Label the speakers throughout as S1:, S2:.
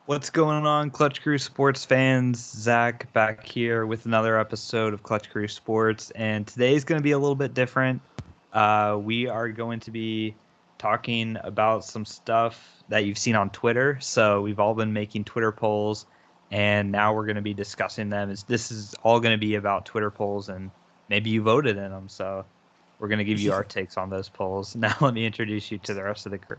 S1: What's going on, Clutch Crew sports fans? Zach back here with another episode of Clutch Crew Sports, and today's going to be a little bit different. We are going to be talking about some stuff that you've seen on Twitter. So we've all been making Twitter polls, and now we're going to be discussing them. This is all going to be about Twitter polls, and maybe you voted in them. So we're going to give you our takes on those polls. Now let me introduce you to the rest of the crew.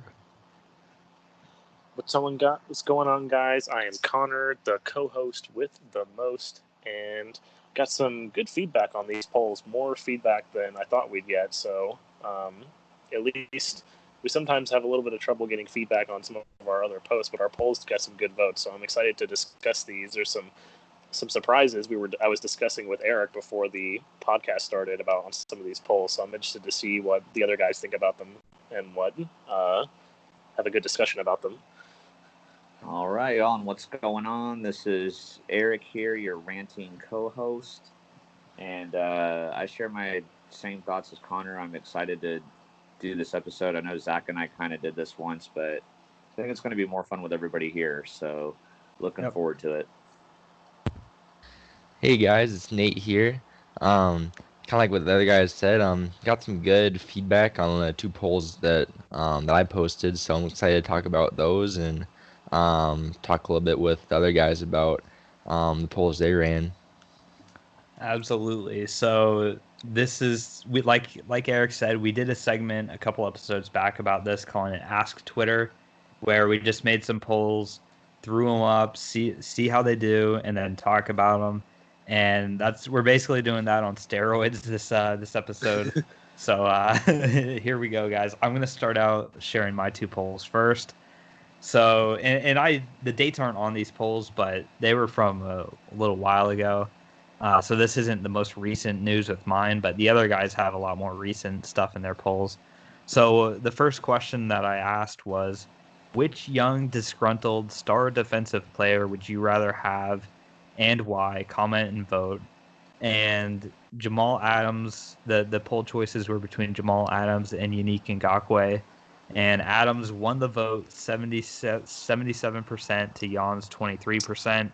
S2: What's going on, guys? I am Connor, the co-host with the most, and got some good feedback on these polls. More feedback than I thought we'd get. So, at least we sometimes have a little bit of trouble getting feedback on some of our other posts, but our polls got some good votes. So I'm excited to discuss these. There's some surprises I was discussing with Eric before the podcast started about on some of these polls. So I'm interested to see what the other guys think about them and have a good discussion about them.
S3: All right, y'all, and what's going on? This is Eric here, your ranting co-host, and I share my same thoughts as Connor. I'm excited to do this episode. I know Zach and I kind of did this once, but I think it's going to be more fun with everybody here, so looking forward to it.
S4: Hey guys, it's Nate here. Kind of like what the other guys said. Got some good feedback on the two polls that I posted, so I'm excited to talk about those and talk a little bit with the other guys about the polls they ran.
S1: Absolutely. So this is like Eric said, we did a segment a couple episodes back about this, calling it Ask Twitter, where we just made some polls, threw them up, see how they do, and then talk about them. And we're basically doing that on steroids this episode. So here we go, guys. I'm gonna start out sharing my two polls first. So the dates aren't on these polls, but they were from a little while ago. So this isn't the most recent news with mine, but the other guys have a lot more recent stuff in their polls. So the first question that I asked was, which young, disgruntled star defensive player would you rather have and why? Comment and vote. And Jamal Adams, the poll choices were between Jamal Adams and Unique Ngakoue. And Adams won the vote 77% to Jan's 23%.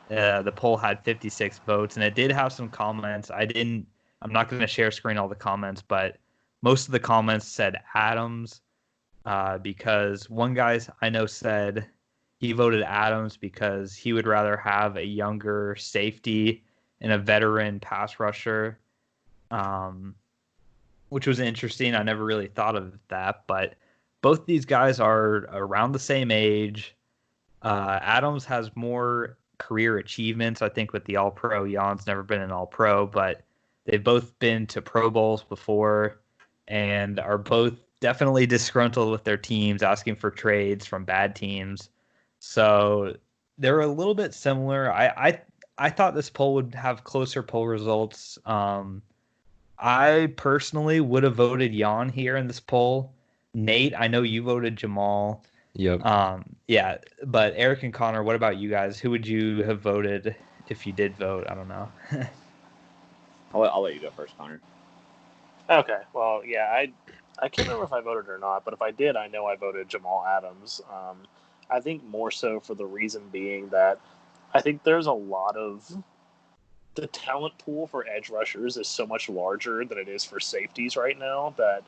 S1: The poll had 56 votes, and it did have some comments. I'm not going to share screen all the comments, but most of the comments said Adams because one guy I know said he voted Adams because he would rather have a younger safety and a veteran pass rusher, which was interesting. I never really thought of that, but both these guys are around the same age. Adams has more career achievements, I think, with the All-Pro. Jan's never been an All-Pro, but they've both been to Pro Bowls before and are both definitely disgruntled with their teams, asking for trades from bad teams. So they're a little bit similar. I thought this poll would have closer poll results. I personally would have voted Jan here in this poll. Nate, I know you voted Jamal.
S4: Yep.
S1: Yeah, but Eric and Connor, what about you guys? Who would you have voted if you did vote? I don't know.
S3: I'll let you go first, Connor.
S2: Okay, well, yeah, I can't remember if I voted or not, but if I did, I know I voted Jamal Adams. I think more so for the reason being that I think there's a lot of the talent pool for edge rushers is so much larger than it is for safeties right now that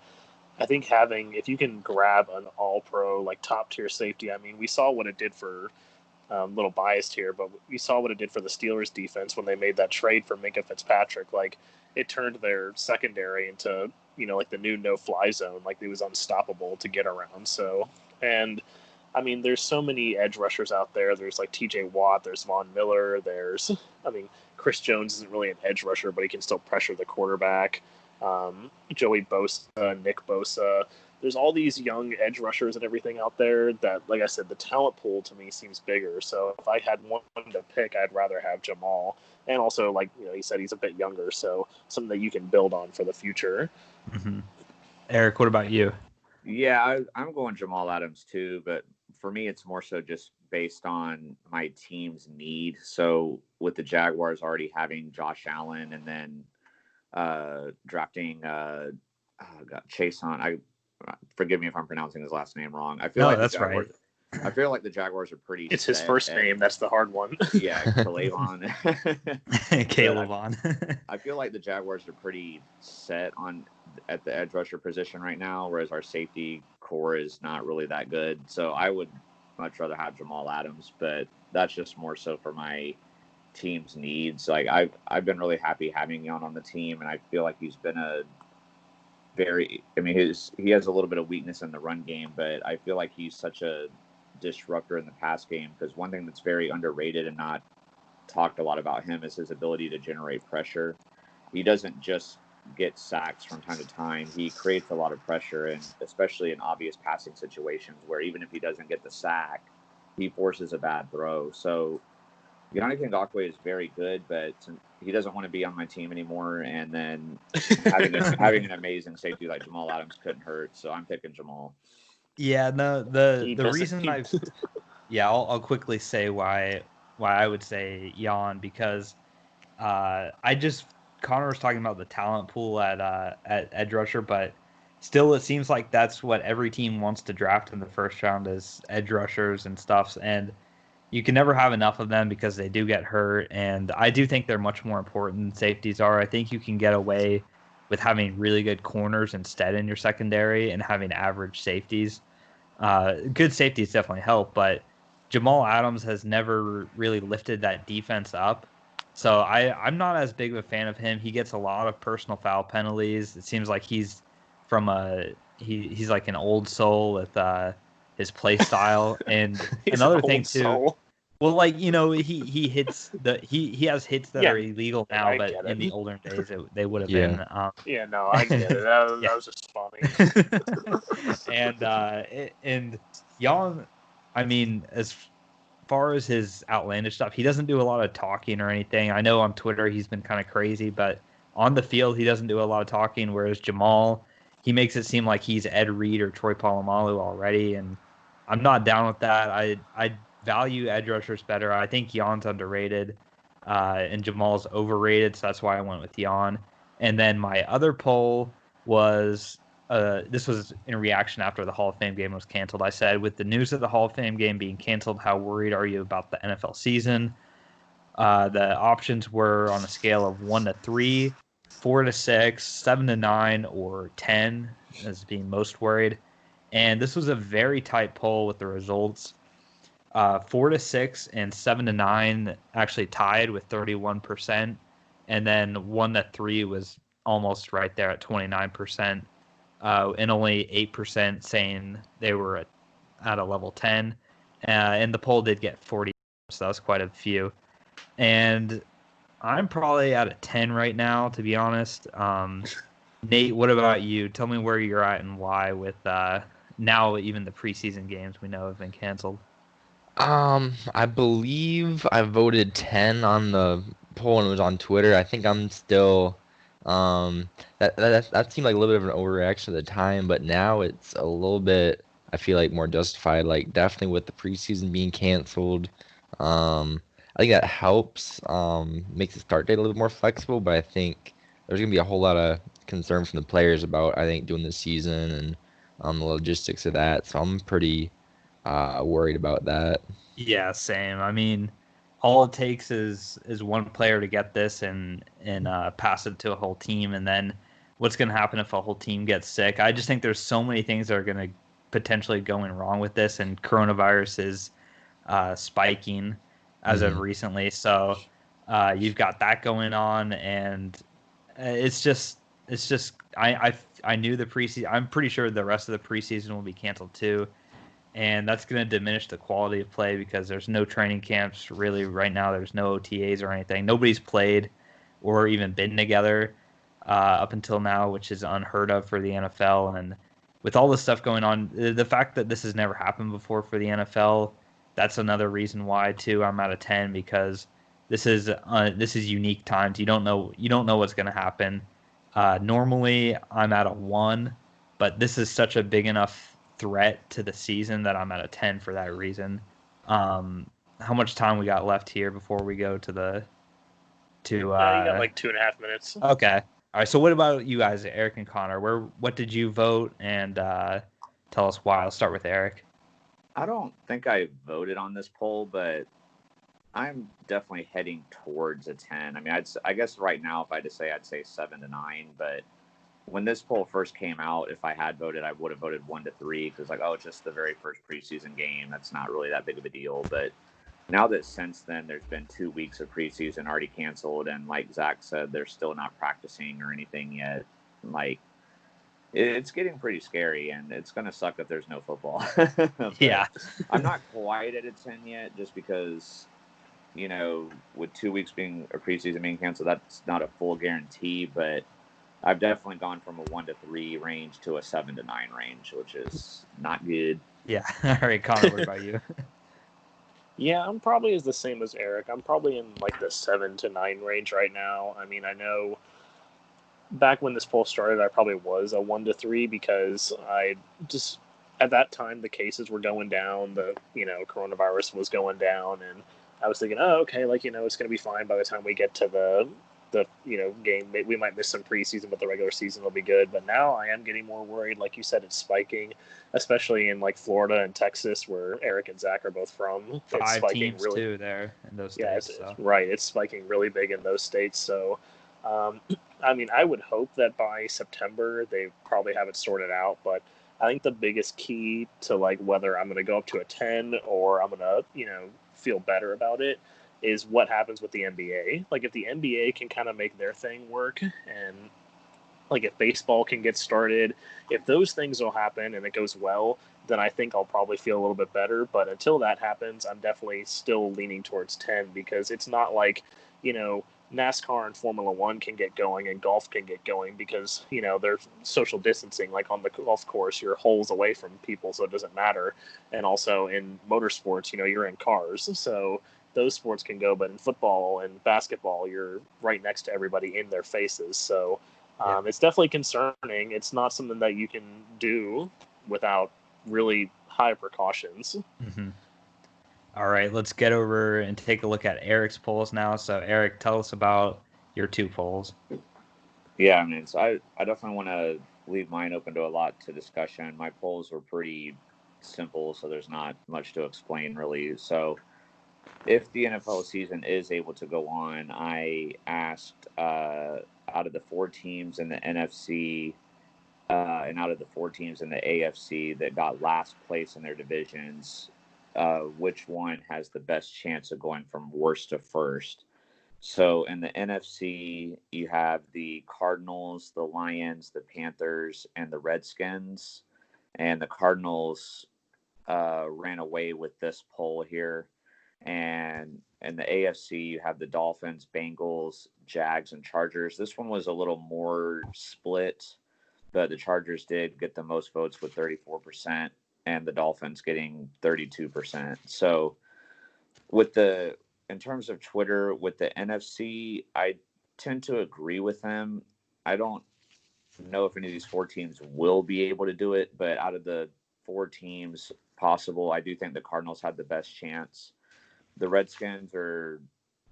S2: I think if you can grab an all-pro, like top-tier safety, I mean, we saw what it did for, a little biased here, but we saw what it did for the Steelers defense when they made that trade for Minkah Fitzpatrick. Like, it turned their secondary into, like the new no-fly zone. Like, it was unstoppable to get around. So, and, I mean, there's so many edge rushers out there. There's, like, T.J. Watt, there's Von Miller, Chris Jones isn't really an edge rusher, but he can still pressure the quarterback. Joey Bosa, Nick Bosa. There's all these young edge rushers and everything out there that, like I said, the talent pool to me seems bigger. So if I had one to pick, I'd rather have Jamal. And also, like he said, he's a bit younger, so something that you can build on for the future.
S1: Mm-hmm. Eric, what about you?
S3: Yeah, I'm going Jamal Adams too, but for me, it's more so just based on my team's need. So with the Jaguars already having Josh Allen and then drafting Chase on. Forgive me if I'm pronouncing his last name wrong. I feel
S1: no,
S3: like
S1: that's right.
S3: I feel like the Jaguars are pretty.
S2: It's his first name. That's the hard one.
S3: Yeah, Kalavon.
S1: Kalavon.
S3: I feel like the Jaguars are pretty set at the edge rusher position right now, whereas our safety core is not really that good. So I would much rather have Jamal Adams, but that's just more so for my team's needs. Like I've been really happy having Jan on the team, and I feel like he's been he has a little bit of weakness in the run game, but I feel like he's such a disruptor in the pass game, because one thing that's very underrated and not talked a lot about him is his ability to generate pressure. He doesn't just get sacks from time to time. He creates a lot of pressure, and especially in obvious passing situations where even if he doesn't get the sack, he forces a bad throw. So Yannick Ngakoue is very good, but he doesn't want to be on my team anymore. And then having an amazing safety like Jamal Adams couldn't hurt. So I'm picking Jamal.
S1: Yeah, no, the reason I'll quickly say why I would say Jan, because Connor was talking about the talent pool at edge rusher, but still it seems like that's what every team wants to draft in the first round is edge rushers and stuff, and you can never have enough of them because they do get hurt, and I do think they're much more important than safeties are. I think you can get away with having really good corners instead in your secondary and having average safeties. Good safeties definitely help, but Jamal Adams has never really lifted that defense up. So I'm not as big of a fan of him. He gets a lot of personal foul penalties. It seems like he's he's like an old soul with his play style. And another thing too. Soul. Well, like, he hits he has hits that are illegal now, but in the older days they would have been.
S2: Yeah, no, I get it. That was just funny.
S1: and Jan, I mean, as far as his outlandish stuff, he doesn't do a lot of talking or anything. I know on Twitter he's been kind of crazy, but on the field he doesn't do a lot of talking. Whereas Jamal, he makes it seem like he's Ed Reed or Troy Polamalu already, and I'm not down with that. I value edge rushers better. I think Jan's underrated, and Jamal's overrated, so that's why I went with Jan. And then my other poll was, this was in reaction after the Hall of Fame game was canceled. I said, with the news of the Hall of Fame game being canceled, how worried are you about the NFL season? The options were on a scale of 1 to 3, 4 to 6, 7 to 9, or 10 as being most worried. And this was a very tight poll with the results. 4 to 6 and 7 to 9 actually tied with 31%, and then 1 to 3 was almost right there at 29%, and only 8% saying they were at a level 10. And the poll did get 40, so that was quite a few. And I'm probably at a 10 right now, to be honest. Nate, what about you? Tell me where you're at and why with now even the preseason games we know have been canceled.
S4: I believe I voted 10 on the poll and it was on Twitter. I think I'm still, that seemed like a little bit of an overreaction at the time, but now it's a little bit, I feel like, more justified. Like, definitely with the preseason being canceled, I think that helps, makes the start date a little more flexible, but I think there's gonna be a whole lot of concern from the players about, I think, doing the season and the logistics of that. So I'm pretty worried about that.
S1: Yeah, same. I mean, all it takes is one player to get this and pass it to a whole team, and then what's going to happen if a whole team gets sick? I just think there's so many things that are going to potentially going wrong with this, and coronavirus is spiking as of recently. So you've got that going on, and it's just I knew the preseason. I'm pretty sure the rest of the preseason will be canceled too. And that's going to diminish the quality of play because there's no training camps really right now. There's no OTAs or anything. Nobody's played or even been together up until now, which is unheard of for the NFL. And with all this stuff going on, the fact that this has never happened before for the NFL, that's another reason why too I'm at a 10, because this is unique times. You don't know what's going to happen. Normally I'm at a 1, but this is such a big enough threat to the season that I'm at a 10 for that reason. How much time we got left here before we go to you
S2: got like 2.5 minutes.
S1: Okay. All right. So what about you guys, Eric and Connor? What did you vote? And tell us why. I'll start with Eric.
S3: I don't think I voted on this poll, but I'm definitely heading towards a 10. I mean, I guess right now, if I had to say, I'd say 7 to 9. But when this poll first came out, if I had voted, I would have voted 1 to 3 because, like, oh, it's just the very first preseason game. That's not really that big of a deal. But now that since then there's been 2 weeks of preseason already canceled, and like Zach said, they're still not practicing or anything yet. Like, it's getting pretty scary, and it's going to suck if there's no football.
S1: Yeah.
S3: I'm not quite at a 10 yet, just because, you know, with 2 weeks being a preseason being canceled, that's not a full guarantee, but I've definitely gone from a 1 to 3 range to a 7 to 9 range, which is not good.
S1: Yeah. All right, Connor, what about you?
S2: Yeah, I'm probably the same as Eric. I'm probably in like the 7 to 9 range right now. I mean, I know back when this poll started, I probably was a 1 to 3 because I just at that time the cases were going down, the coronavirus was going down, and I was thinking, oh, okay, like it's going to be fine by the time we get to the game. We might miss some preseason, but the regular season will be good. But now I am getting more worried. Like you said, it's spiking, especially in like Florida and Texas, where Eric and Zach are both from. It's
S1: 5
S2: spiking
S1: teams
S2: really.
S1: too there in those
S2: Yeah,
S1: states. So.
S2: right. It's spiking really big in those states. So, I mean, I would hope that by September they probably have it sorted out. But I think the biggest key to like whether I'm going to go up to a 10 or I'm going to feel better about it is what happens with the NBA. Like if the NBA can kind of make their thing work, and like if baseball can get started, if those things will happen and it goes well, then I think I'll probably feel a little bit better. But until that happens, I'm definitely still leaning towards 10 because it's not like, NASCAR and Formula One can get going and golf can get going because, they're social distancing. Like on the golf course, you're holes away from people, so it doesn't matter. And also in motorsports, you're in cars. So those sports can go, but in football and basketball, you're right next to everybody in their faces. So it's definitely concerning. It's not something that you can do without really high precautions.
S1: Mm-hmm. All right, let's get over and take a look at Eric's polls now. So, Eric, tell us about your 2 polls.
S3: Yeah, I mean, so I definitely want to leave mine open to a lot to discussion. My polls were pretty simple, so there's not much to explain really. So, if the NFL season is able to go on, I asked out of the 4 teams in the NFC and out of the 4 teams in the AFC that got last place in their divisions, which one has the best chance of going from worst to first. So in the NFC, you have the Cardinals, the Lions, the Panthers, and the Redskins. And the Cardinals ran away with this poll here. And in the AFC, you have the Dolphins, Bengals, Jags, and Chargers. This one was a little more split, but the Chargers did get the most votes with 34%, and the Dolphins getting 32%. So in terms of Twitter, with the NFC, I tend to agree with them. I don't know if any of these 4 teams will be able to do it, but out of the 4 teams possible, I do think the Cardinals had the best chance. The Redskins are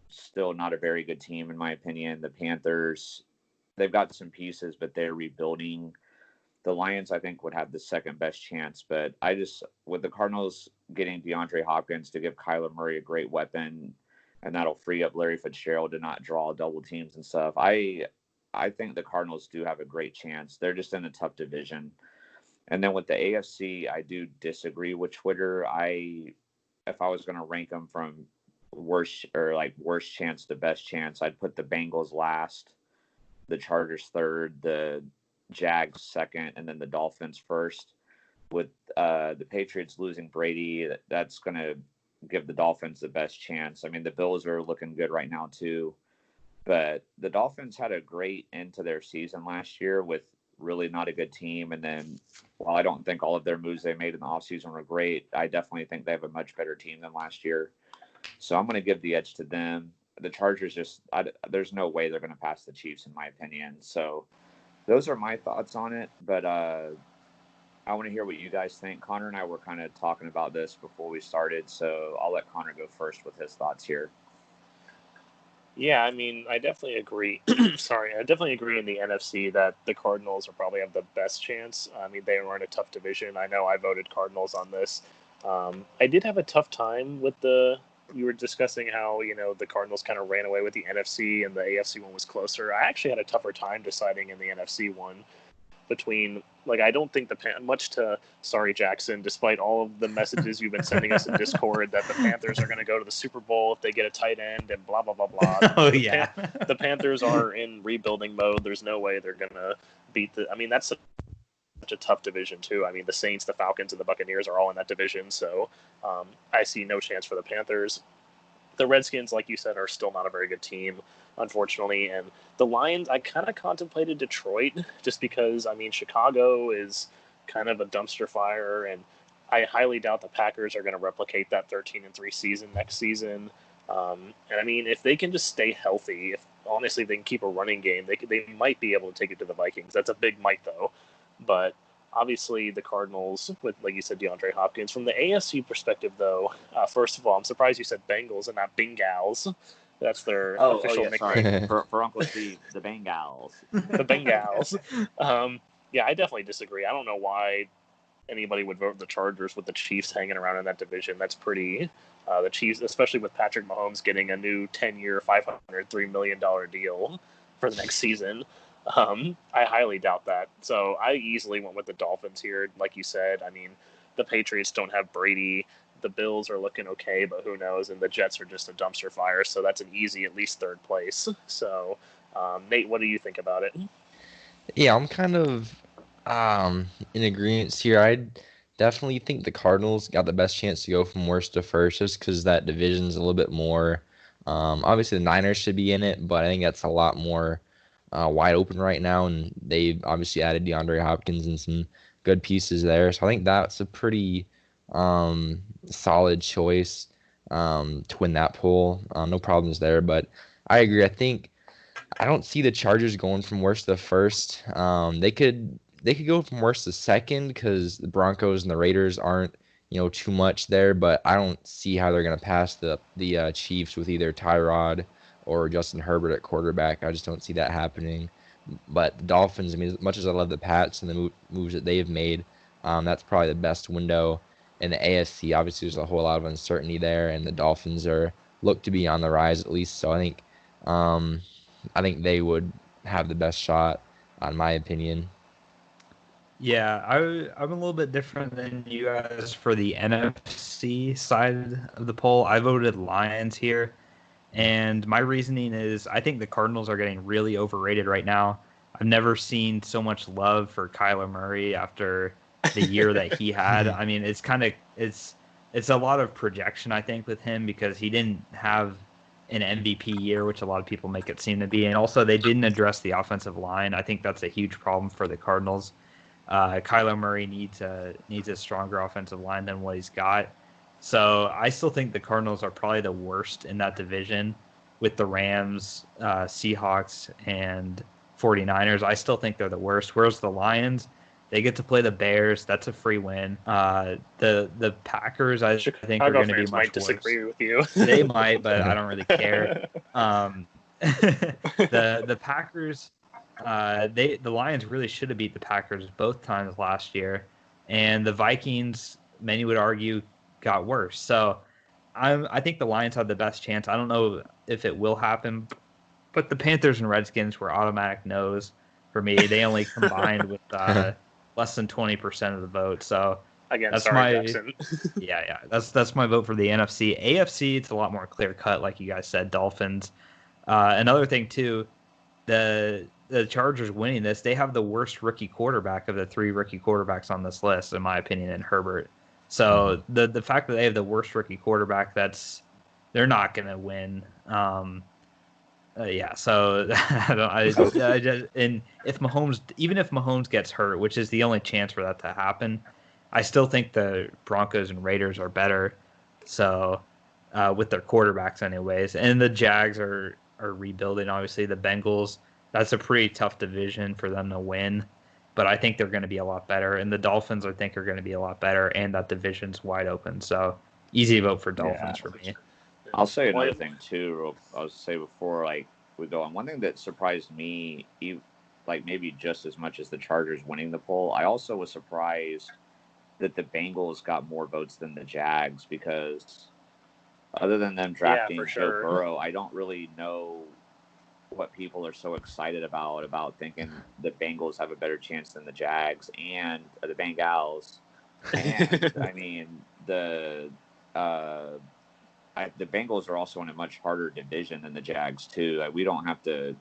S3: still not a very good team, in my opinion. The Panthers, they've got some pieces, but they're rebuilding. The Lions, I think, would have the second best chance, but with the Cardinals getting DeAndre Hopkins to give Kyler Murray a great weapon, and that'll free up Larry Fitzgerald to not draw double teams and stuff. I think the Cardinals do have a great chance. They're just in a tough division. And then with the AFC, I do disagree with Twitter. If I was going to rank them from worst chance to best chance, I'd put the Bengals last, the Chargers third, the Jags second, and then the Dolphins first. With the Patriots losing Brady, that's going to give the Dolphins the best chance. I mean, the Bills are looking good right now too, but the Dolphins had a great end to their season last year with really not a good team. And then while I don't think all of their moves they made in the offseason were great, I definitely think they have a much better team than last year. So I'm going to give the edge to them. The Chargers there's no way they're going to pass the Chiefs, in my opinion. So those are my thoughts on it. But I want to hear what you guys think. Connor and I were kind of talking about this before we started, so I'll let Connor go first with his thoughts here.
S2: Yeah, I mean, I definitely agree. Sorry, I definitely agree in the NFC that the Cardinals will probably have the best chance. I mean, they were in a tough division. I know I voted Cardinals on this. I did have a tough time with you were discussing how, the Cardinals kind of ran away with the NFC and the AFC one was closer. I actually had a tougher time deciding in the NFC one between, I don't think much to, sorry, Jackson, despite all of the messages you've been sending us in Discord that the Panthers are going to go to the Super Bowl if they get a tight end and blah, blah, blah, blah.
S1: Oh, yeah.
S2: The Panthers are in rebuilding mode. There's no way they're going to beat that's such a tough division too. I mean, the Saints, the Falcons, and the Buccaneers are all in that division, so I see no chance for the Panthers. The Redskins, like you said, are still not a very good team, unfortunately, and the Lions, I kind of contemplated Detroit just because, Chicago is kind of a dumpster fire, and I highly doubt the Packers are going to replicate that 13-3 season next season. And if they can just stay healthy, if honestly they can keep a running game, they might be able to take it to the Vikings. That's a big might, though. But obviously the Cardinals, with, like you said, DeAndre Hopkins. From the AFC perspective, though, first of all, I'm surprised you said Bengals and not Bengals. That's their official nickname.
S3: Sorry. for Uncle Steve, the Bengals.
S2: The Bengals. Yeah, I definitely disagree. I don't know why anybody would vote the Chargers with the Chiefs hanging around in that division. That's pretty. The Chiefs, especially with Patrick Mahomes getting a new 10-year, $503 million deal for the next season. I highly doubt that. So I easily went with the Dolphins here. Like you said, the Patriots don't have Brady. The Bills are looking okay, but who knows? And the Jets are just a dumpster fire. So that's an easy, at least third place. So, Nate, what do you think about it?
S4: Yeah, I'm kind of in agreement here. I definitely think the Cardinals got the best chance to go from worst to first just because that division's a little bit more. Obviously, the Niners should be in it, but I think that's a lot more wide open right now, and they've obviously added DeAndre Hopkins and some good pieces there. So I think that's a pretty solid choice to win that poll. No problems there, but I agree. I don't see the Chargers going from worst to first. They could go from worst to second because the Broncos and the Raiders aren't too much there, but I don't see how they're going to pass the Chiefs with either Tyrod or Justin Herbert at quarterback. I just don't see that happening. But the Dolphins, as much as I love the Pats and the moves that they've made, that's probably the best window in the AFC. Obviously, there's a whole lot of uncertainty there, and the Dolphins look to be on the rise at least. So I think they would have the best shot, in my opinion.
S1: Yeah, I'm a little bit different than you guys for the NFC side of the poll. I voted Lions here, and my reasoning is I think the Cardinals are getting really overrated right now. I've never seen so much love for Kyler Murray after the year that he had. It's a lot of projection, I think, with him because he didn't have an MVP year, which a lot of people make it seem to be, and also they didn't address the offensive line. I think that's a huge problem for the Cardinals. Kyler Murray needs a stronger offensive line than what he's got. So I still think the Cardinals are probably the worst in that division with the Rams, Seahawks, and 49ers. I still think they're the worst. Whereas the Lions, they get to play the Bears. That's a free win. The Packers, I think, are going to be much
S2: might disagree with you.
S1: They might, but I don't really care. The Packers, the Lions really should have beat the Packers both times last year, and the Vikings, many would argue, got worse. So I think the Lions have the best chance. I don't know if it will happen, but the Panthers and Redskins were automatic no's for me. They only combined with less than 20% of the vote. So
S2: again,
S1: that's
S2: Jackson.
S1: yeah. That's my vote for the NFC. AFC, it's a lot more clear cut, like you guys said. Dolphins. Another thing too, the Chargers winning this, they have the worst rookie quarterback of the three rookie quarterbacks on this list, in my opinion, in Herbert. So the fact that they have the worst rookie quarterback, they're not going to win. Yeah, so and if Mahomes gets hurt, which is the only chance for that to happen, I still think the Broncos and Raiders are better. So with their quarterbacks, anyways, and the Jags are rebuilding. Obviously, the Bengals, that's a pretty tough division for them to win, but I think they're going to be a lot better. And the Dolphins, I think, are going to be a lot better, and that division's wide open. So easy vote for Dolphins for me.
S3: I'll say another thing too. I'll say before we go on. One thing that surprised me, maybe just as much as the Chargers winning the poll, I also was surprised that the Bengals got more votes than the Jags, because other than them
S2: Yeah,
S3: drafting
S2: for
S3: Joe
S2: sure.
S3: Burrow, I don't really know what people are so excited about thinking the Bengals have a better chance than the Jags and the Bengals. And I mean, the Bengals are also in a much harder division than the Jags too. We don't have to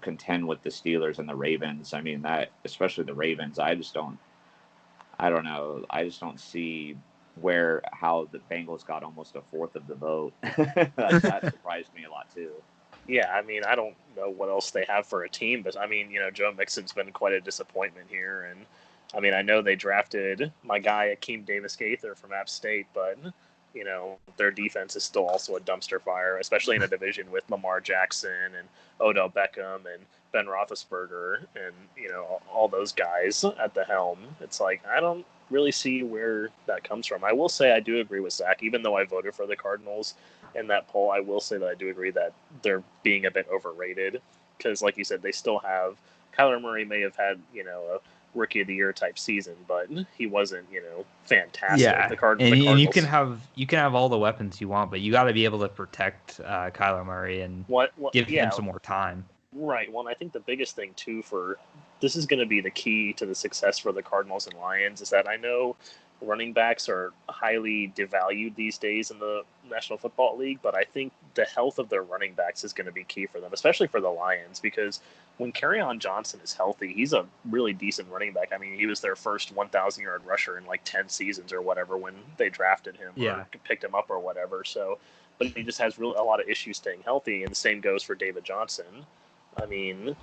S3: contend with the Steelers and the Ravens. I mean, that, especially the Ravens, I don't know. I just don't see how the Bengals got almost a fourth of the vote. that surprised me a lot too.
S2: Yeah, I mean, I don't know what else they have for a team, but I mean, Joe Mixon's been quite a disappointment here, and I mean, I know they drafted my guy Akeem Davis-Gaither from App State, but their defense is still also a dumpster fire, especially in a division with Lamar Jackson and Odell Beckham and Ben Roethlisberger and all those guys at the helm. It's like I don't really see where that comes from. I will say I do agree with Zach, even though I voted for the Cardinals in that poll. I will say that I do agree that they're being a bit overrated because, like you said, they still have Kyler Murray may have had a rookie of the year type season, but he wasn't fantastic.
S1: Yeah,
S2: The
S1: and you
S2: Cardinals.
S1: can have all the weapons you want, but you got to be able to protect Kyler Murray and give him some more time.
S2: Right. Well, and I think the biggest thing too for this is going to be the key to the success for the Cardinals and Lions is that I know running backs are highly devalued these days in the National Football League, but I think the health of their running backs is going to be key for them, especially for the Lions, because when Kerryon Johnson is healthy, he's a really decent running back. I mean, he was their first 1,000-yard rusher in like 10 seasons or whatever when they drafted him or picked him up or whatever. So, but he just has a lot of issues staying healthy, and the same goes for David Johnson. I mean,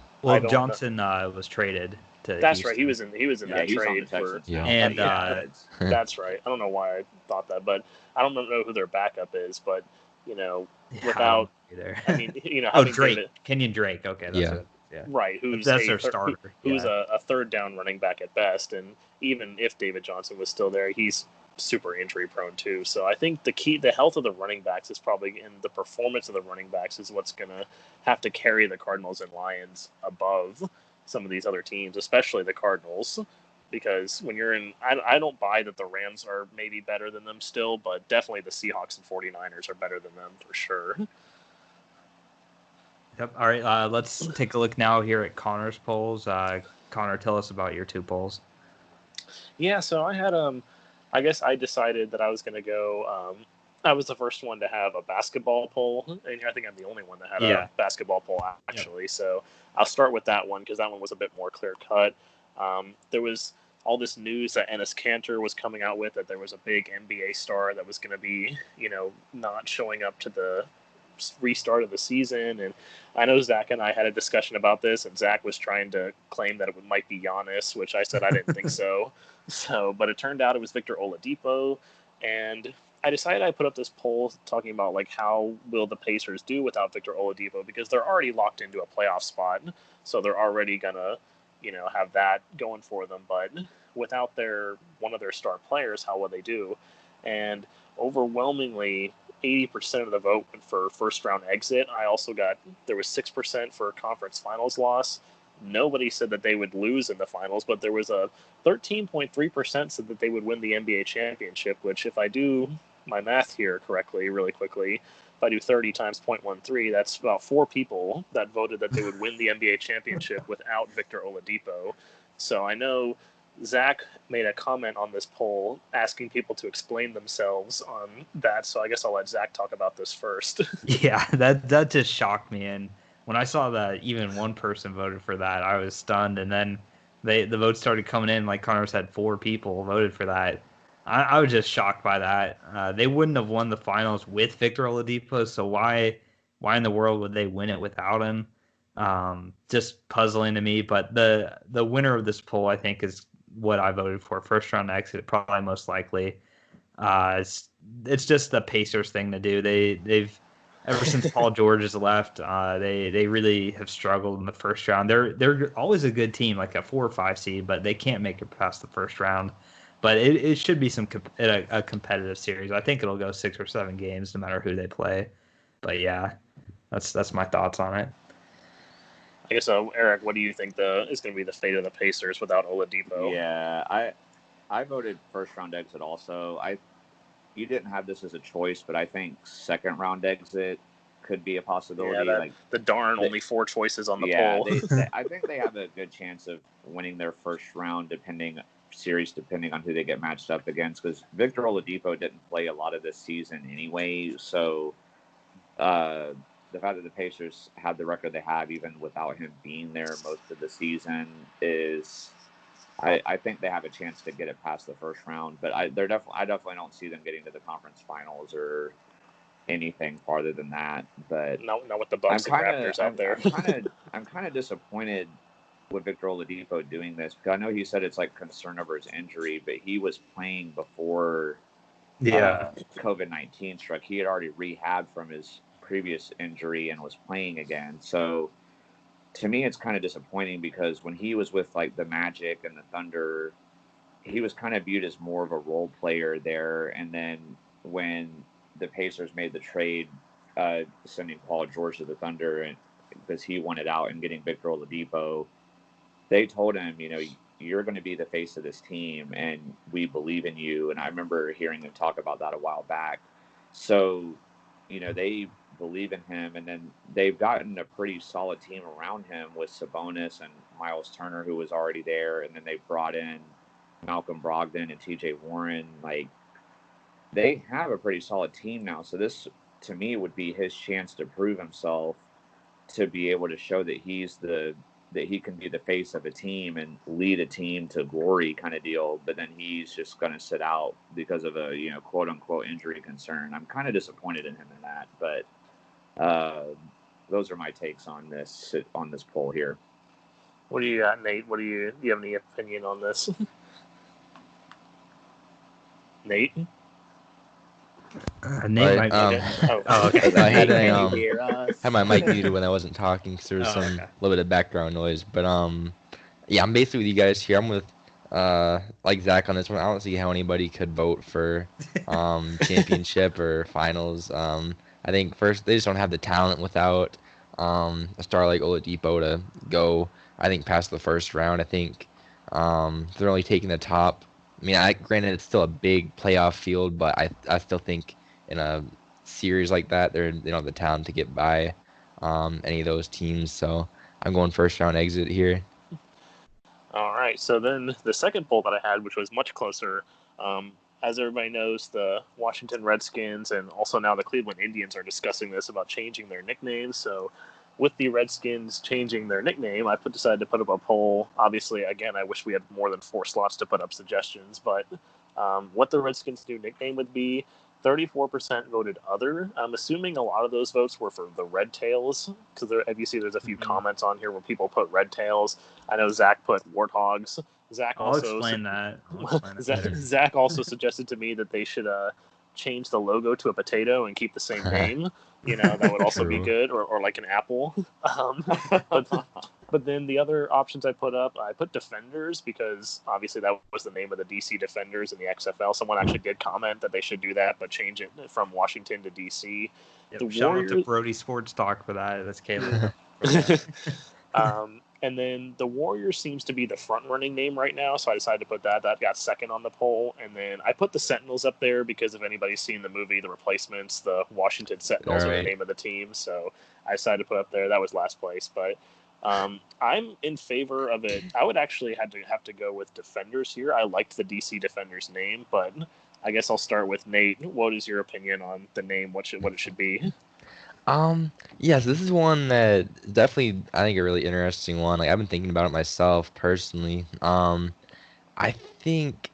S1: Johnson was traded to
S2: That's
S1: Houston.
S2: right. He was in that trade for.
S1: And
S2: that's right. I don't know why I thought that, but I don't know who their backup is. But without I mean,
S1: Drake, Kenyon Drake. Okay, that's it. Yeah.
S2: Right,
S1: that's their starter.
S2: Who's a third down running back at best, and even if David Johnson was still there, he's super injury prone too. So I think the health of the running backs is probably, and the performance of the running backs is what's going to have to carry the Cardinals and Lions above some of these other teams, especially the Cardinals, because when you're in, I don't buy that the Rams are maybe better than them still, but definitely the Seahawks and 49ers are better than them for sure.
S1: Yep. All right. Let's take a look now here at Connor's polls. Connor, tell us about your two polls.
S2: Yeah. So I had I guess I decided that I was going to go. I was the first one to have a basketball poll, and I think I'm the only one that had a basketball poll actually. Yep. So I'll start with that one because that one was a bit more clear cut. There was all this news that Enes Kanter was coming out with, that there was a big NBA star that was going to be, not showing up to the restart of the season. And I know Zach and I had a discussion about this, and Zach was trying to claim that it might be Giannis, which I said I didn't think so. But it turned out it was Victor Oladipo, and I decided I put up this poll talking about like how will the Pacers do without Victor Oladipo, because they're already locked into a playoff spot, so they're already gonna have that going for them. But without one of their star players, how will they do? And overwhelmingly 80% of the vote went for first round exit. There was 6% for conference finals loss. Nobody said that they would lose in the finals, but there was a 13.3% said that they would win the NBA championship, which if I do my math here correctly, really quickly, if I do 30 times 0.13, that's about 4 people that voted that they would win the NBA championship without Victor Oladipo. So I know Zach made a comment on this poll asking people to explain themselves on that. So I guess I'll let Zach talk about this first.
S1: Yeah, that just shocked me. And when I saw that even one person voted for that, I was stunned. And then the votes started coming in. Like Connor said, 4 people voted for that. I was just shocked by that. They wouldn't have won the finals with Victor Oladipo, so why in the world would they win it without him? Just puzzling to me. But the winner of this poll, I think, is what I voted for. First round exit, probably most likely. It's just the Pacers thing to do. They've ever since Paul George has left, they really have struggled in the first round. They're always a good team, like a 4 or 5 seed, but they can't make it past the first round. But it should be a competitive series. I think it'll go 6 or 7 games, no matter who they play. But yeah, that's my thoughts on it.
S2: I guess Eric, what do you think is going to be the fate of the Pacers without Oladipo?
S3: Yeah, I voted first round exit also. You didn't have this as a choice, but I think second round exit could be a possibility.
S2: Yeah,
S3: Like
S2: the darn
S3: they,
S2: only 4 choices on the
S3: yeah,
S2: poll.
S3: I think they have a good chance of winning their first round depending on who they get matched up against. Because Victor Oladipo didn't play a lot of this season anyway, so the fact that the Pacers have the record they have, even without him being there most of the season, is I think they have a chance to get it past the first round. But I definitely don't see them getting to the conference finals or anything farther than that. But
S2: not with the Bucks and Raptors out there.
S3: I'm kind of disappointed with Victor Oladipo doing this because I know he said it's like concern over his injury, but he was playing before COVID-19 struck. He had already rehabbed from his previous injury and was playing again. So to me, it's kind of disappointing because when he was with like the Magic and the Thunder, he was kind of viewed as more of a role player there. And then when the Pacers made the trade, sending Paul George to the Thunder, and because he wanted out and getting Victor Oladipo, they told him, you're going to be the face of this team, and we believe in you. And I remember hearing them talk about that a while back. So, they believe in him, and then they've gotten a pretty solid team around him with Sabonis and Miles Turner, who was already there, and then they brought in Malcolm Brogdon and TJ Warren. Like, they have a pretty solid team now. So this, to me, would be his chance to prove himself, to be able to show that that he can be the face of a team and lead a team to glory kind of deal. But then he's just going to sit out because of a, quote unquote injury concern. I'm kind of disappointed in him in that, but those are my takes on this poll here.
S2: What do you got, Nate? Do you have any opinion on this?
S1: Nate might be
S4: okay. I had my mic muted when I wasn't talking because there was little bit of background noise. But yeah, I'm basically with you guys here. I'm with like Zach on this one. I don't see how anybody could vote for championship or finals. I think first they just don't have the talent without a star like Oladipo to go. I think past the first round. I think they're only taking the top. I mean, granted it's still a big playoff field, but I still think in a series like that they don't have the talent to get by any of those teams. So I'm going first round exit here.
S2: All right. So then the second poll that I had, which was much closer, as everybody knows, the Washington Redskins and also now the Cleveland Indians are discussing this about changing their nicknames. So with the Redskins changing their nickname, I decided to put up a poll. Obviously, again, I wish we had more than 4 slots to put up suggestions, but what the Redskins' new nickname would be. 34% voted other. I'm assuming a lot of those votes were for the Red Tails, because as you see, there's a few comments on here where people put Red Tails. I know Zach put Warthogs.
S1: I'll explain that.
S2: Zach also suggested to me that they should change the logo to a potato and keep the same name. That would also be good, or like an apple. But then the other options I put Defenders, because obviously that was the name of the DC Defenders in the XFL. Someone actually did comment that they should do that, but change it from Washington to DC.
S1: Yep, shout out to Brody Sports Talk for that. That's Caleb.
S2: And then the Warriors seems to be the front-running name right now, so I decided to put that. That got second on the poll. And then I put the Sentinels up there because if anybody's seen the movie The Replacements, the Washington Sentinels are the name of the team. So I decided to put up there. That was last place. But I'm in favor of it. I would actually have to go with Defenders here. I liked the DC Defenders name, but I guess I'll start with Nate. What is your opinion on the name? What it should be?
S4: Yes, this is one that definitely I think a really interesting one. Like I've been thinking about it myself personally. I think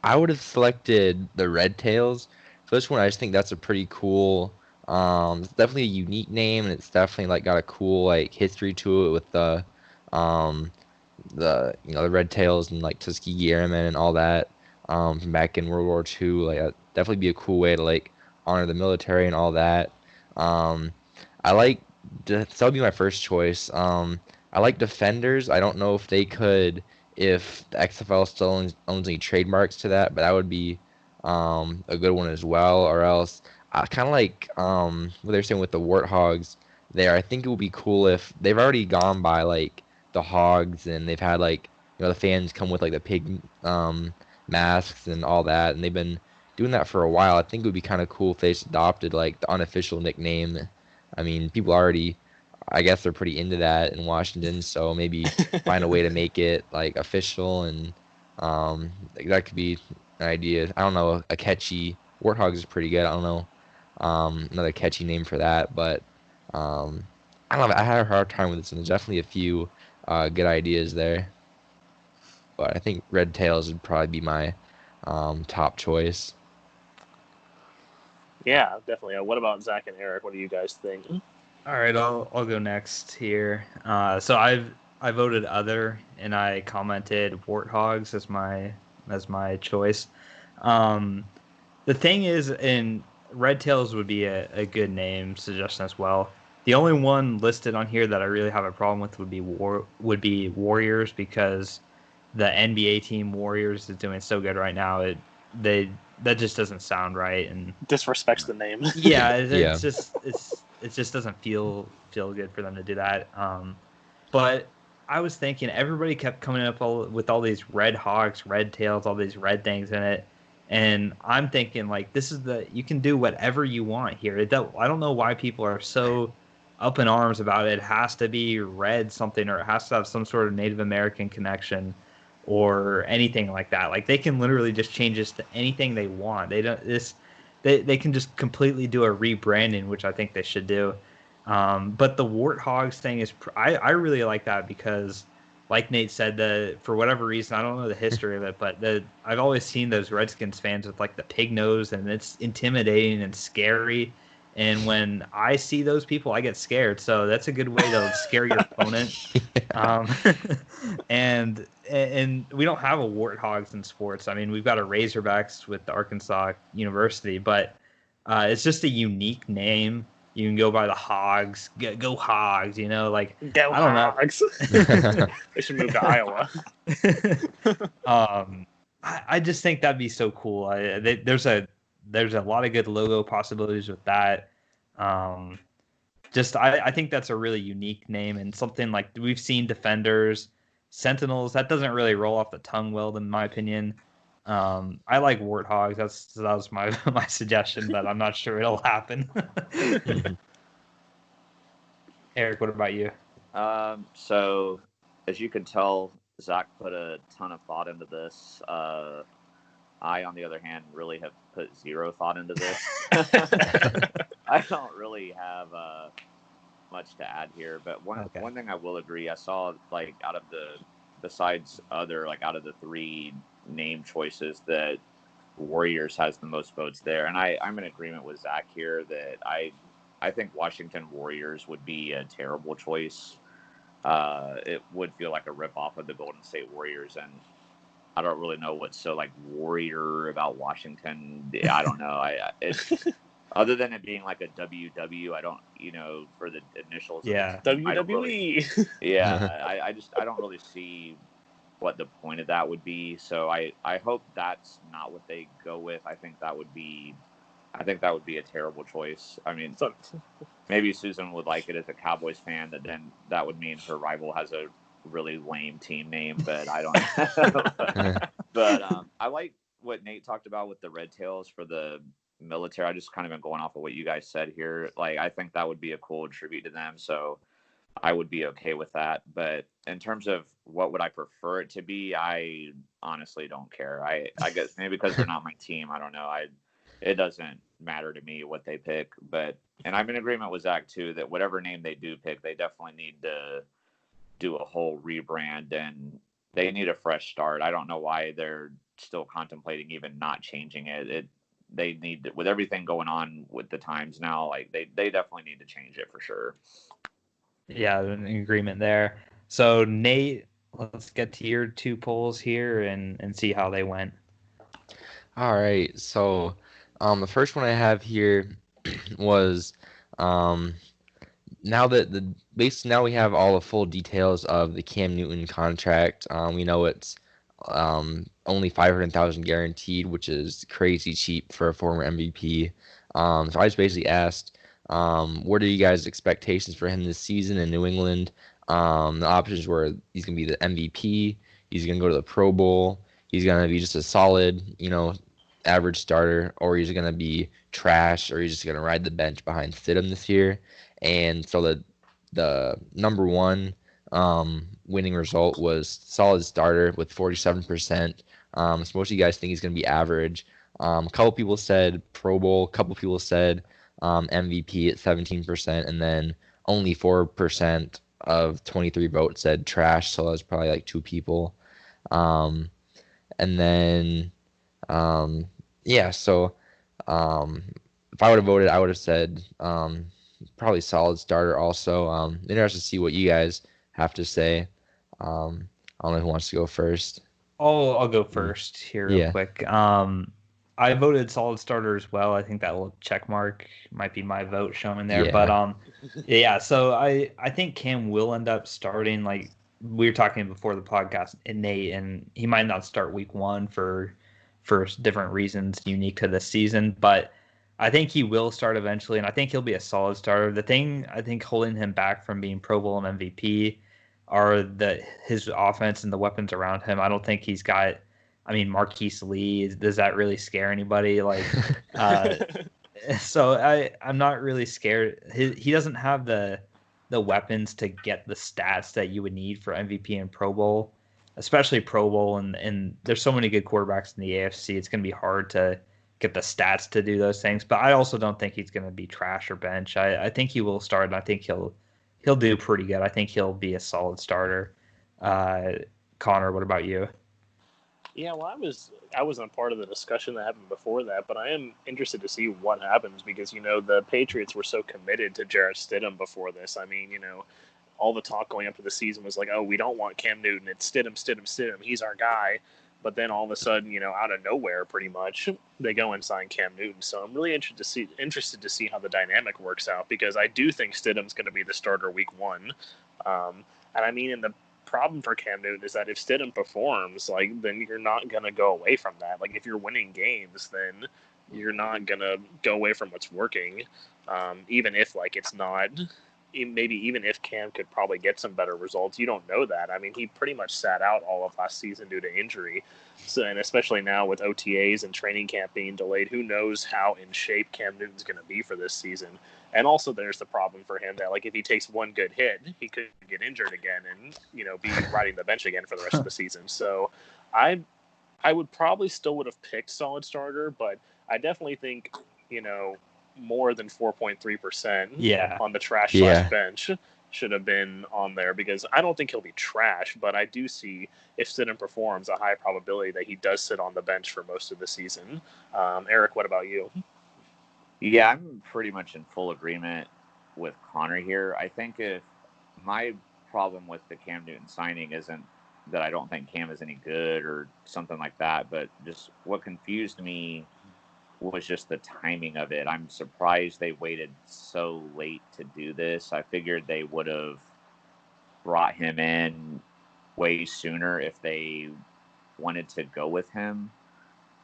S4: I would have selected the Red Tails for this one. I just think that's a pretty cool. It's definitely a unique name, and it's definitely like got a cool like history to it with the the Red Tails and like Tuskegee Airmen and all that from back in World War II. Like that'd definitely be a cool way to like honor the military and all that. I like so that would be my first choice. I like Defenders. I don't know if they could, if the XFL still owns any trademarks to that, but that would be a good one as well. Or else, I kind of like what they're saying with the Warthogs there. I think it would be cool if they've already gone by like the Hogs and they've had like the fans come with like the pig masks and all that, and they've been doing that for a while. I think it would be kind of cool if they just adopted like the unofficial nickname. I mean, people already, I guess they're pretty into that in Washington, so maybe find a way to make it like official, and that could be an idea. I don't know, a catchy Warthogs is pretty good. I don't know another catchy name for that, but I don't know. I had a hard time with this, and there's definitely a few good ideas there. But I think Red Tails would probably be my top choice.
S2: Yeah, definitely. What about Zach and Eric? What do you guys think?
S1: All right, I'll go next here. So I voted other, and I commented Warthogs as my choice. The thing is, in Red Tails would be a good name suggestion as well. The only one listed on here that I really have a problem with would be Warriors, because the NBA team Warriors is doing so good right now. That just doesn't sound right, and
S2: Disrespects the name.
S1: yeah,
S4: Yeah.
S1: it just doesn't feel good for them to do that. But I was thinking everybody kept coming up with all these red hogs, red tails, all these red things in it, and I'm thinking like you can do whatever you want here. I don't know why people are so up in arms about it. It has to be red something, or it has to have some sort of Native American connection, or anything like that. Like they can literally just change this to anything they want. They can just completely do a rebranding, which I think they should do. But the Warthogs thing I really like that, because, like Nate said, for whatever reason, I don't know the history of it, but I've always seen those Redskins fans with like the pig nose, and it's intimidating and scary. And when I see those people, I get scared. So that's a good way to scare your opponent. And we don't have a Warthogs in sports. I mean, we've got a Razorbacks with the Arkansas University, but it's just a unique name. You can go by the Hogs. Go Hogs, like
S2: Go
S1: I don't
S2: Hogs. They should move to Iowa.
S1: I just think that'd be so cool. There's a lot of good logo possibilities with that. I think that's a really unique name, and something like we've seen Defenders, Sentinels. That doesn't really roll off the tongue well, in my opinion. I like Warthogs. That was my my suggestion, but I'm not sure it'll happen. Eric, what about you?
S3: So, as you can tell, Zach put a ton of thought into this. I, on the other hand, really have put zero thought into this. I don't really have much to add here, but one thing I will agree, I saw like out of the three name choices, that Warriors has the most votes there, and I'm in agreement with Zach here that I think Washington Warriors would be a terrible choice. It would feel like a ripoff of the Golden State Warriors, and I don't really know what's so like warrior about Washington. I don't know. Other than it being like a WW, I don't, for the initials.
S1: Yeah.
S2: WWE.
S3: I don't really see what the point of that would be. So I hope that's not what they go with. I think that would be a terrible choice. I mean, maybe Susan would like it as a Cowboys fan, that would mean her rival has a really lame team name, but I don't. but I like what Nate talked about with the Red Tails for the military. I just kind of been going off of what you guys said here. Like, I think that would be a cool tribute to them. So I would be okay with that. But in terms of what would I prefer it to be, I honestly don't care. I guess maybe because they're not my team. I don't know. It doesn't matter to me what they pick. And I'm in agreement with Zach too, that whatever name they do pick, they definitely need to do a whole rebrand, and they need a fresh start. I don't know why they're still contemplating even not changing it. They need to, with everything going on with the times now, like they definitely need to change it for sure.
S1: Yeah, an agreement there. So Nate, let's get to your two polls here and see how they went.
S4: All right. So the first one I have here was now we have all the full details of the Cam Newton contract. We know it's only $500,000 guaranteed, which is crazy cheap for a former MVP. So I just basically asked, what are you guys' expectations for him this season in New England? The options were he's going to be the MVP, he's going to go to the Pro Bowl, he's gonna be just a solid, average starter, or he's gonna be trash, or he's just gonna ride the bench behind Stidham this year. And so the number one winning result was solid starter with 47%. So most of you guys think he's gonna be average. A couple people said Pro Bowl, a couple people said MVP at 17%, and then only 4% of 23 votes said trash. So that was probably like 2 people. And then, yeah, so if I would have voted, I would have said probably solid starter also. Interested to see what you guys have to say. I don't know who wants to go first.
S1: I'll go first here real quick. I voted solid starter as well. I think that little check mark might be my vote showing there.
S4: Yeah.
S1: But yeah, so I think Cam will end up starting, like we were talking before the podcast, Nate, and he might not start week 1 for different reasons unique to this season, but I think he will start eventually, and I think he'll be a solid starter. The thing I think holding him back from being Pro Bowl and MVP are his offense and the weapons around him. I don't think he's got, I mean, Marquise Lee, does that really scare anybody? Like, so I'm not really scared. He doesn't have the weapons to get the stats that you would need for MVP and Pro Bowl, especially Pro Bowl. And there's so many good quarterbacks in the AFC. It's going to be hard to get the stats to do those things. But I also don't think he's going to be trash or bench. I think he will start, and I think he'll do pretty good. I think he'll be a solid starter. Connor, what about you?
S2: Yeah, well, I wasn't part of the discussion that happened before that, but I am interested to see what happens because, the Patriots were so committed to Jarrett Stidham before this. I mean, all the talk going up to the season was like, oh, we don't want Cam Newton. It's Stidham. He's our guy. But then all of a sudden, out of nowhere, pretty much, they go and sign Cam Newton. So I'm really interested to see how the dynamic works out because I do think Stidham's going to be the starter week 1. And I mean, in the problem for Cam Newton is that if Stidham performs, then you're not going to go away from that. Like, if you're winning games, then you're not going to go away from what's working, even if, it's not – maybe even if Cam could probably get some better results. You don't know that. I mean, he pretty much sat out all of last season due to injury. So, and especially now with OTAs and training camp being delayed, who knows how in shape Cam Newton's going to be for this season. And also there's the problem for him that, if he takes one good hit, he could get injured again and, be riding the bench again for the rest of the season. So I would probably still would have picked solid starter, but I definitely think, more than 4.3% on the trash bench should have been on there because I don't think he'll be trash, but I do see if Stidham performs a high probability that he does sit on the bench for most of the season. Eric, what about you?
S3: Yeah, I'm pretty much in full agreement with Connor here. I think if my problem with the Cam Newton signing isn't that I don't think Cam is any good or something like that, but just what confused me was just the timing of it. I'm surprised they waited so late to do this. I figured they would have brought him in way sooner if they wanted to go with him.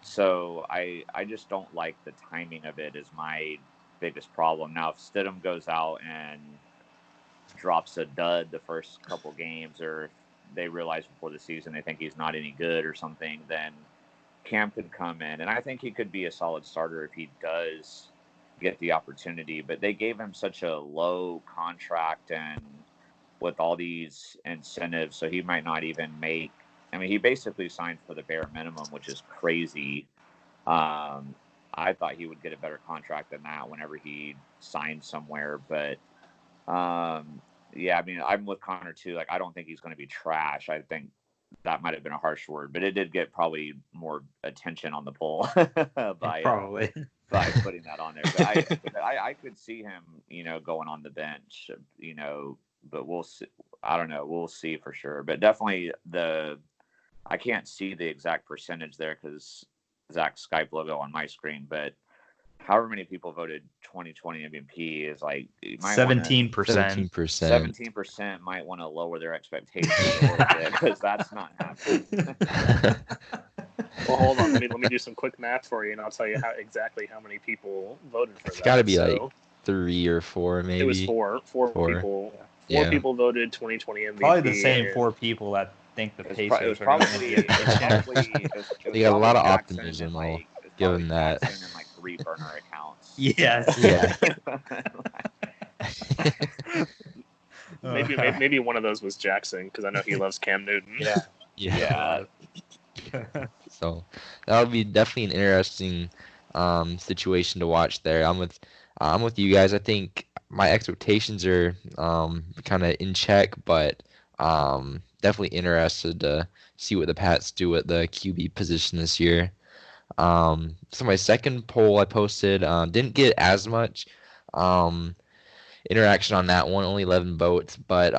S3: So I just don't like the timing of it is my biggest problem. Now, if Stidham goes out and drops a dud the first couple games, or if they realize before the season they think he's not any good or something, then Cam could come in, and I think he could be a solid starter if he does get the opportunity. But they gave him such a low contract and with all these incentives, so he might not even make. I mean, he basically signed for the bare minimum, which is crazy. I thought he would get a better contract than that whenever he signed somewhere. But yeah, I mean, I'm with Connor too. I don't think he's going to be trash. I think that might have been a harsh word, but it did get probably more attention on the poll by putting that on there. But I could see him, going on the bench, but we'll see. I don't know. We'll see for sure. But definitely I can't see the exact percentage there because Zach's Skype logo on my screen, but however many people voted 2020 MVP is
S1: 17%.
S3: 17% might want to lower their expectations a little bit because that's not happening.
S2: Well, hold on. Let me do some quick math for you, and I'll tell you exactly how many people voted for that.
S4: It's got to be 3 or 4, maybe.
S2: It was four people. Four people voted 2020 MVP.
S1: Probably the same 4 people that think the
S3: It was,
S1: Pacers are going to
S3: probably
S1: get
S3: it was probably
S4: They got a lot of
S3: Jackson
S4: optimism,
S3: and
S4: though,
S3: like it was
S4: given
S3: probably
S4: that.
S3: Jackson and like 3 burner accounts.
S1: Yes.
S4: Yeah.
S2: Maybe one of those was Jackson because I know he loves Cam Newton.
S1: Yeah.
S3: Yeah.
S4: So that would be definitely an interesting situation to watch there. I'm with you guys. I think my expectations are kind of in check, but definitely interested to see what the Pats do at the QB position this year. So my second poll I posted didn't get as much interaction on that one, only 11 votes. But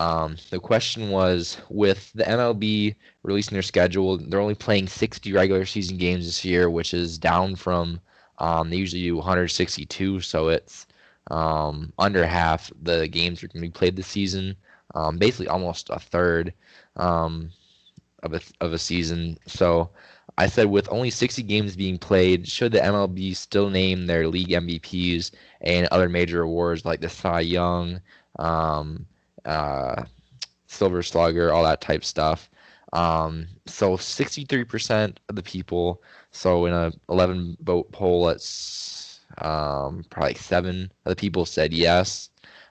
S4: the question was, with the MLB releasing their schedule, they're only playing 60 regular season games this year, which is down from they usually do 162, so it's under half the games are going to be played this season, basically almost a third of a season. So I said, with only 60 games being played, should the MLB still name their league MVPs and other major awards like the Cy Young, um, uh, Silver Slugger, all that type stuff? So 63% of the people, so in a 11 vote poll, it's probably 7 of the people said yes.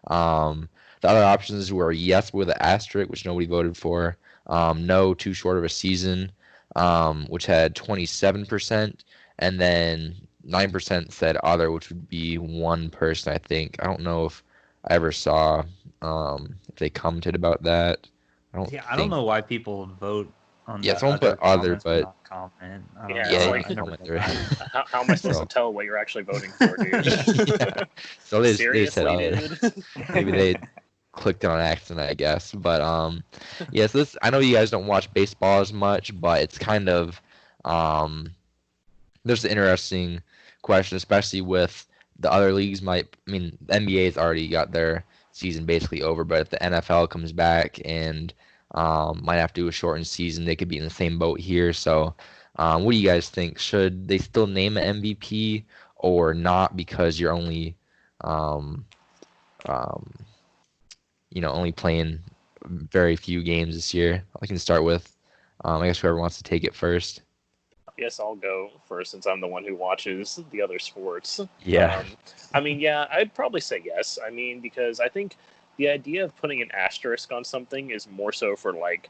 S4: The other options were yes with an asterisk, which nobody voted for. No, too short of a season, which had 27%, and then 9% said other, which would be one person, I think. I don't know if I ever saw if they commented about that.
S1: I don't know why people vote on
S4: Yeah,
S1: the
S4: someone
S1: other
S4: put other,
S1: comments
S4: but
S1: not comment. I don't
S2: Yeah,
S1: know.
S2: it's
S4: yeah,
S2: like-
S4: you comment there.
S2: How am I supposed to tell what you're actually voting for, dude?
S4: Yeah. So they said
S2: Seriously,
S4: other.
S2: dude?
S4: Maybe they clicked it on accident, I guess. But yeah, so this, I know you guys don't watch baseball as much, but it's kind of there's an interesting question, especially with the other leagues. The NBA's already got their season basically over, but if the NFL comes back and might have to do a shortened season, they could be in the same boat here. So what do you guys think? Should they still name an MVP or not, because you're only um, um, only playing very few games this year? I can start with, I guess, whoever wants to take it first.
S2: Yes, I'll go first since I'm the one who watches the other sports.
S4: Yeah.
S2: Yeah, I'd probably say yes. Because I think the idea of putting an asterisk on something is more so for, like,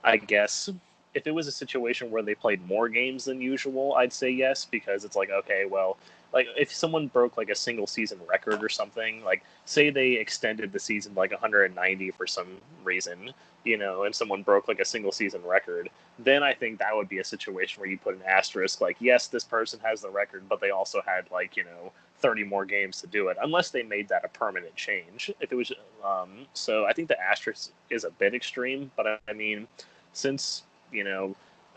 S2: I guess, if it was a situation where they played more games than usual, I'd say yes, because it's like, okay, well, like, if someone broke, like, a single season record or something, like, say they extended the season, like, 190 for some reason, and someone broke, like, a single season record, then I think that would be a situation where you put an asterisk, like, yes, this person has the record, but they also had, like, 30 more games to do it, unless they made that a permanent change. If it was, so I think the asterisk is a bit extreme, but since,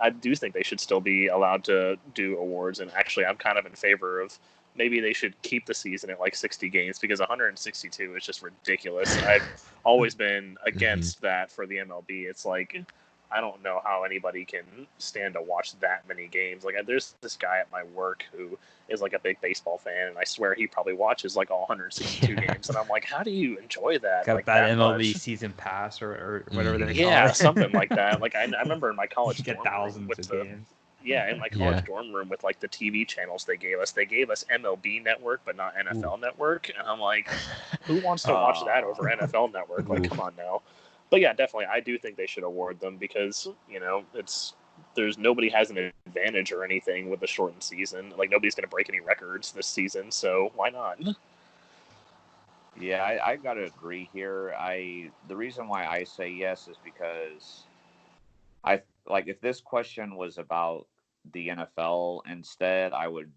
S2: I do think they should still be allowed to do awards, and actually I'm kind of in favor of maybe they should keep the season at like 60 games, because 162 is just ridiculous. I've always been against that for the MLB. It's like, I don't know how anybody can stand to watch that many games. Like, there's this guy at my work who is like a big baseball fan, and I swear he probably watches like all 162 games. And I'm like, how do you enjoy that?
S1: Got
S2: like,
S1: that MLB
S2: much?
S1: season pass or whatever they call
S2: Yeah,
S1: it.
S2: something like that. Like, I remember in my college
S1: You get
S2: dorm room
S1: thousands
S2: with
S1: of
S2: the
S1: games.
S2: yeah, in my college dorm room with like the TV channels they gave us MLB Network, but not NFL Network. And I'm like, who wants to watch that over NFL Network? Like, come on now. But yeah, definitely, I do think they should award them, because there's nobody has an advantage or anything with the shortened season. Like, nobody's going to break any records this season, so why not?
S3: Yeah, I got to agree here. The reason why I say yes is because if this question was about the NFL instead, I would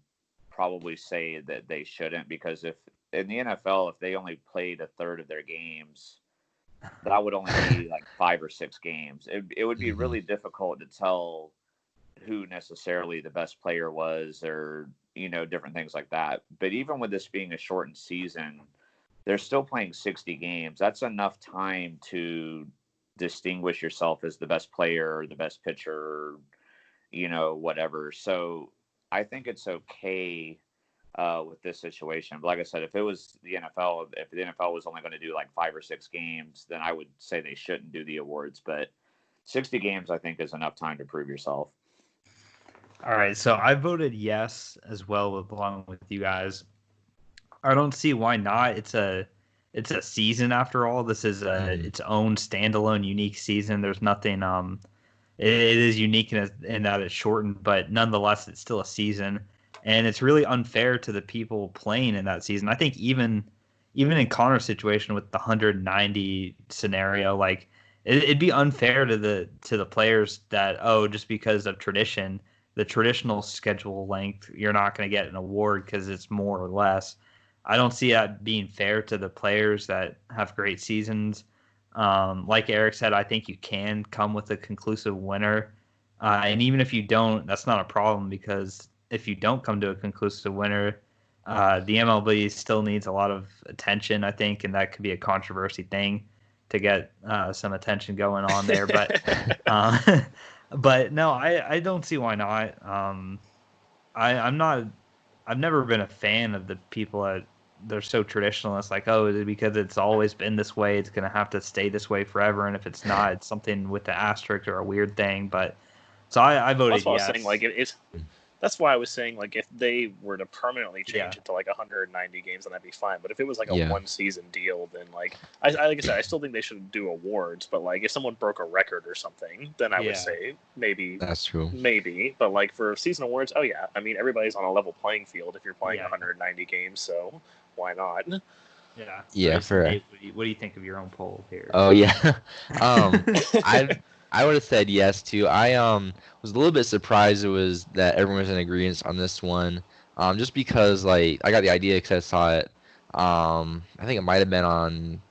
S3: probably say that they shouldn't, because if in the NFL, if they only played a third of their games, that would only be like 5 or 6 games. It would be really difficult to tell who necessarily the best player was, or different things like that. But even with this being a shortened season, they're still playing 60 games. That's enough time to distinguish yourself as the best player or the best pitcher, or whatever. So I think it's okay with this situation. But like I said, if it was the NFL, if the NFL was only going to do like 5 or 6 games, then I would say they shouldn't do the awards. But 60 games, I think, is enough time to prove yourself.
S1: All right, so I voted yes as well, along with you guys. I don't see why not. It's a season after all. This is its own standalone, unique season. There's nothing. It is unique in that it's shortened, but nonetheless, it's still a season, and it's really unfair to the people playing in that season. I think even in Connor's situation with the 190 scenario, like it'd be unfair to the players that just because of tradition, the traditional schedule length, you're not going to get an award because it's more or less. I don't see that being fair to the players that have great seasons. Like Eric said, I think you can come with a conclusive winner. And even if you don't, that's not a problem, because if you don't come to a conclusive winner, the MLB still needs a lot of attention, I think, and that could be a controversy thing to get some attention going on there. But but no, I don't see why not. I'm not. I've never been a fan of the people that they're so traditionalist, like, because it's always been this way, it's going to have to stay this way forever, and if it's not, it's something with the asterisk or a weird thing. But so I voted
S2: that's what
S1: yes.
S2: I was saying, like, that's why I was saying, like, if they were to permanently change it to like 190 games, then that'd be fine. But if it was like a one season deal, then like like I said, I still think they should do awards. But like if someone broke a record or something, then I would say maybe
S4: that's true.
S2: Maybe, but like for season awards, I mean, everybody's on a level playing field if you're playing 190 games, so why not?
S1: Yeah.
S4: Yeah, for
S1: Dave, what do you think of your own poll here?
S4: Oh yeah. I would have said yes too. I was a little bit surprised it was that everyone was in agreement on this one. Just because like I got the idea because I saw it. I think it might have been on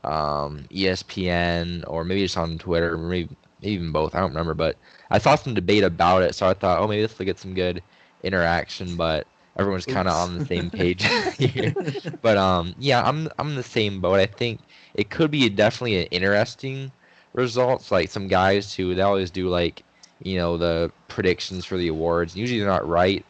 S4: ESPN or maybe just on Twitter, maybe even both. I don't remember, but I saw some debate about it, so I thought, maybe this will get some good interaction. But everyone's kind of on the same page here. But yeah, I'm in the same boat. I think it could be definitely an interesting results. Like some guys who they always do like the predictions for the awards. Usually they're not right,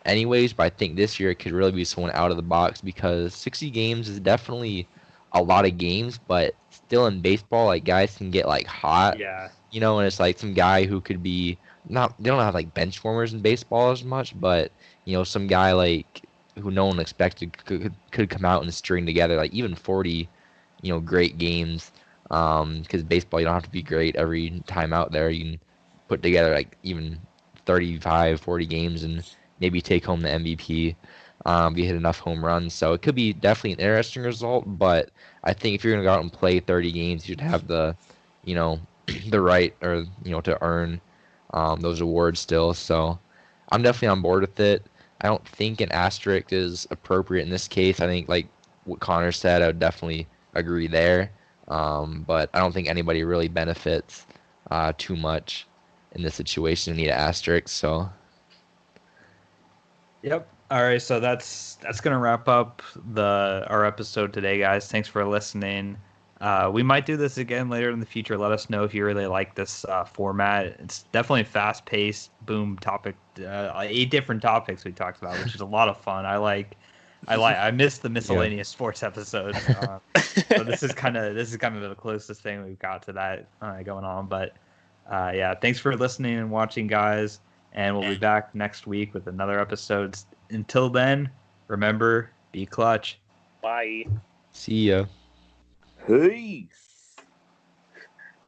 S4: anyways. But I think this year it could really be someone out of the box because 60 games is definitely a lot of games. But still in baseball, like guys can get like hot.
S1: Yeah.
S4: And it's like some guy who could be not. They don't have like bench warmers in baseball as much, but some guy like who no one expected could come out and string together like even 40, great games. Because baseball, you don't have to be great every time out there. You can put together like even 35, 40 games and maybe take home the MVP. If you hit enough home runs, so it could be definitely an interesting result. But I think if you're gonna go out and play 30 games, you should have the, the right or to earn those awards still. So I'm definitely on board with it. I don't think an asterisk is appropriate in this case. I think like what Connor said, I would definitely agree there. But I don't think anybody really benefits too much in this situation. You need an asterisk. So.
S1: Yep. All right. So that's gonna wrap up our episode today, guys. Thanks for listening. We might do this again later in the future. Let us know if you really like this format. It's definitely fast-paced, boom topic. 8 different topics we talked about, which is a lot of fun. I miss the miscellaneous sports episodes. So this is kind of the closest thing we've got to that going on. But yeah, thanks for listening and watching, guys. And we'll be back next week with another episode. Until then, remember, be clutch.
S2: Bye.
S4: See ya.
S3: Peace.